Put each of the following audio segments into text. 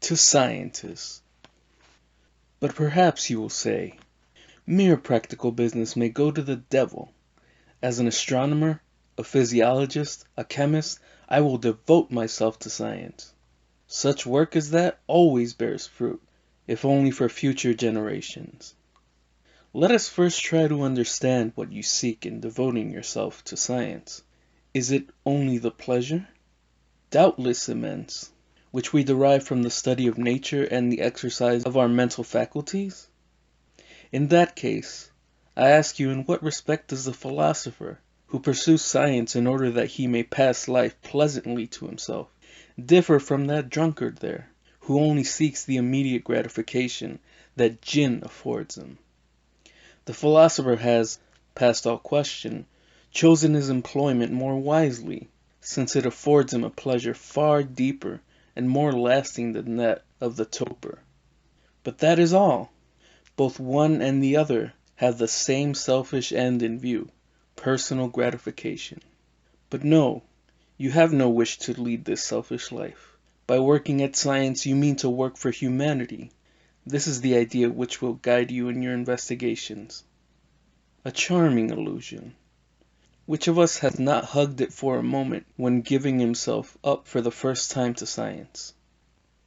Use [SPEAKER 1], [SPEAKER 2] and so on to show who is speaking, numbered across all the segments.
[SPEAKER 1] to scientists. But perhaps you will say, mere practical business may go to the devil. As an astronomer, a physiologist, a chemist, I will devote myself to science. Such work as that always bears fruit, if only for future generations. Let us first try to understand what you seek in devoting yourself to science. Is it only the pleasure? Doubtless immense, which we derive from the study of nature and the exercise of our mental faculties? In that case, I ask you, in what respect does the philosopher, who pursues science in order that he may pass life pleasantly to himself, differ from that drunkard there, who only seeks the immediate gratification that gin affords him? The philosopher has, past all question, chosen his employment more wisely, since it affords him a pleasure far deeper and more lasting than that of the toper. But that is all. Both one and the other have the same selfish end in view, personal gratification. But no, you have no wish to lead this selfish life. By working at science, you mean to work for humanity. This is the idea which will guide you in your investigations. A charming illusion. Which of us has not hugged it for a moment when giving himself up for the first time to science?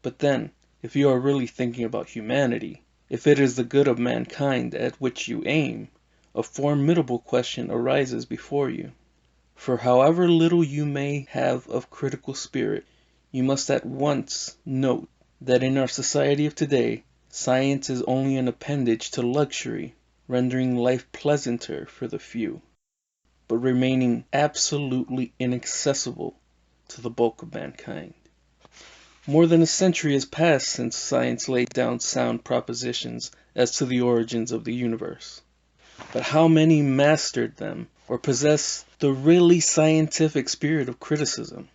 [SPEAKER 1] But then, if you are really thinking about humanity, if it is the good of mankind at which you aim, a formidable question arises before you. For however little you may have of critical spirit, you must at once note that in our society of today, science is only an appendage to luxury, rendering life pleasanter for the few, but remaining absolutely inaccessible to the bulk of mankind. More than a century has passed since science laid down sound propositions as to the origins of the universe. But how many mastered them or possess the really scientific spirit of criticism?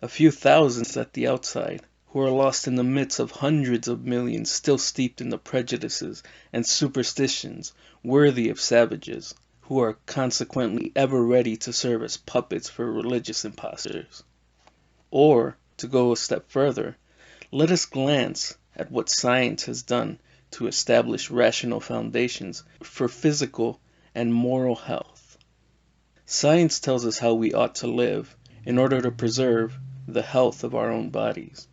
[SPEAKER 1] A few thousands at the outside, who are lost in the midst of hundreds of millions still steeped in the prejudices and superstitions worthy of savages, who are consequently ever ready to serve as puppets for religious impostors. Or, to go a step further, let us glance at what science has done to establish rational foundations for physical and moral health. Science tells us how we ought to live in order to preserve the health of our own bodies,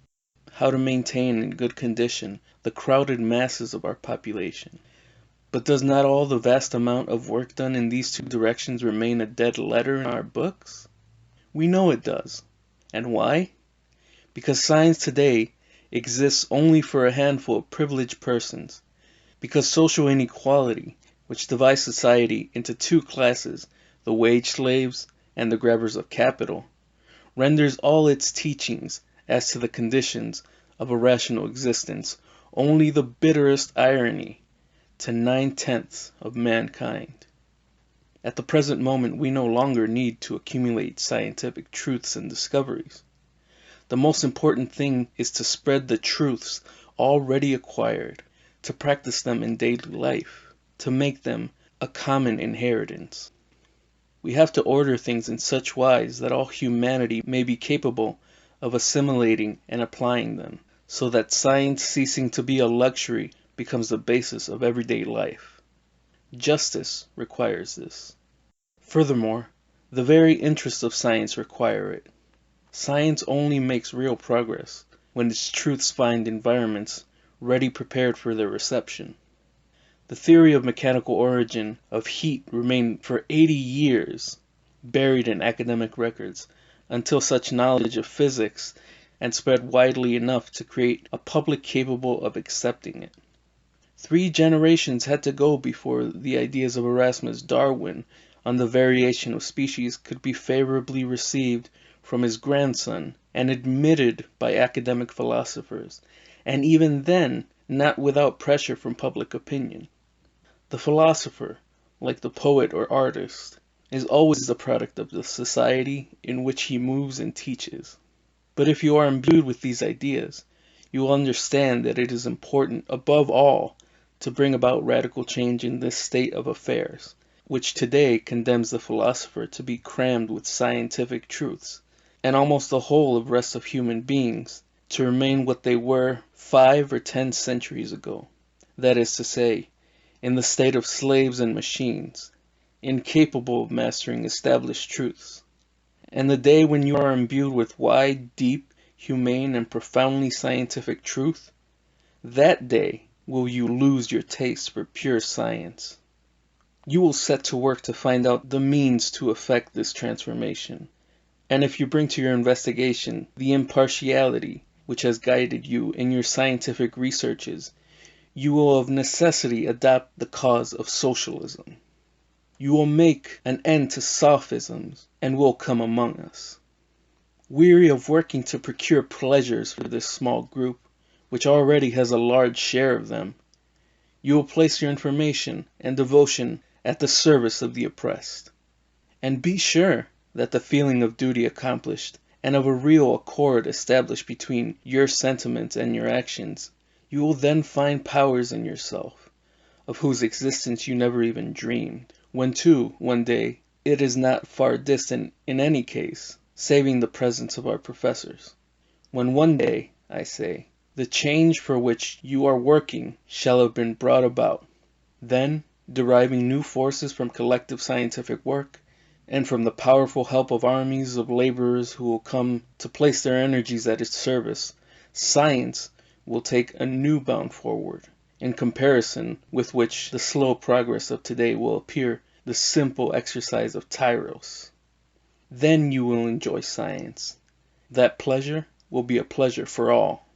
[SPEAKER 1] how to maintain in good condition the crowded masses of our population. But does not all the vast amount of work done in these two directions remain a dead letter in our books? We know it does. And why? Because science today exists only for a handful of privileged persons. Because social inequality, which divides society into two classes, the wage slaves and the grabbers of capital, renders all its teachings as to the conditions of a rational existence only the bitterest irony to 9/10 of mankind. At the present moment, we no longer need to accumulate scientific truths and discoveries. The most important thing is to spread the truths already acquired, to practice them in daily life, to make them a common inheritance. We have to order things in such wise that all humanity may be capable of assimilating and applying them, so that science, ceasing to be a luxury, becomes the basis of everyday life. Justice requires this. Furthermore, the very interests of science require it. Science only makes real progress when its truths find environments ready prepared for their reception. The theory of mechanical origin of heat remained for 80 years buried in academic records until such knowledge of physics and spread widely enough to create a public capable of accepting it. 3 generations had to go before the ideas of Erasmus Darwin on the variation of species could be favorably received from his grandson and admitted by academic philosophers, and even then not without pressure from public opinion. The philosopher, like the poet or artist, is always the product of the society in which he moves and teaches. But if you are imbued with these ideas, you will understand that it is important, above all, to bring about radical change in this state of affairs, which today condemns the philosopher to be crammed with scientific truths, and almost the whole of rest of human beings to remain what they were 5 or 10 centuries ago. That is to say, in the state of slaves and machines, incapable of mastering established truths. And the day when you are imbued with wide, deep, humane, and profoundly scientific truth, that day will you lose your taste for pure science. You will set to work to find out the means to effect this transformation. And if you bring to your investigation the impartiality which has guided you in your scientific researches, you will of necessity adopt the cause of socialism. You will make an end to sophisms and will come among us. Weary of working to procure pleasures for this small group, which already has a large share of them, you will place your information and devotion at the service of the oppressed. And be sure that the feeling of duty accomplished and of a real accord established between your sentiments and your actions, you will then find powers in yourself, of whose existence you never even dreamed, when too, one day, it is not far distant in any case, saving the presence of our professors. When one day, I say, the change for which you are working shall have been brought about, then, deriving new forces from collective scientific work, and from the powerful help of armies of laborers who will come to place their energies at its service, science will take a new bound forward, in comparison with which the slow progress of today will appear the simple exercise of tyros. Then you will enjoy science. That pleasure will be a pleasure for all.